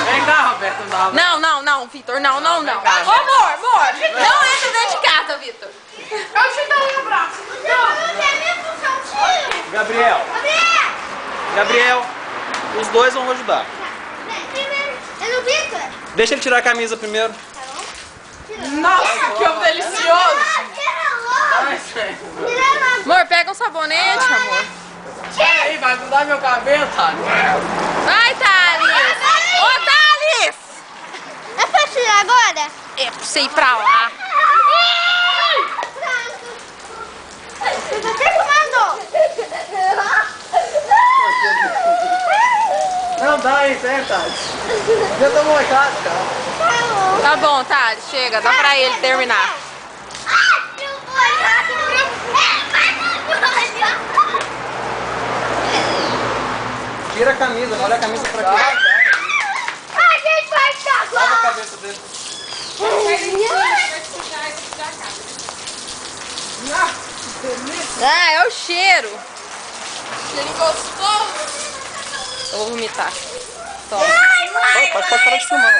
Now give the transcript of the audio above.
Vem cá, Roberto, não dá. Não, Vitor, não. Ô, amor, não entra dentro de casa, Vitor. Eu te dou um abraço. Não tem minha função, Gabriel, os dois vão ajudar. primeiro, é no Vitor. Deixa ele tirar a camisa primeiro. Tá bom? Nossa, que homem delicioso. Tira logo. Ai, sério. Tira logo. Amor, pega um sabonete, amor. Aí, vai mudar meu cabelo, Thales. Vai, Thales. Ô, Thales. É pra tirar agora? É pra você ir pra lá. Você tá terminando. Não, dá aí, sério, Thales. Já tomou em casa, cara. Tá bom. Tá bom, Thales, chega, dá pra ele terminar. Tira a camisa, olha a camisa pra cá. A gente vai estar Lava a agora. cabeça dele. Ah, é o cheiro. Cheiro gostoso. Eu vou vomitar. Toma. Pode parar de filmar.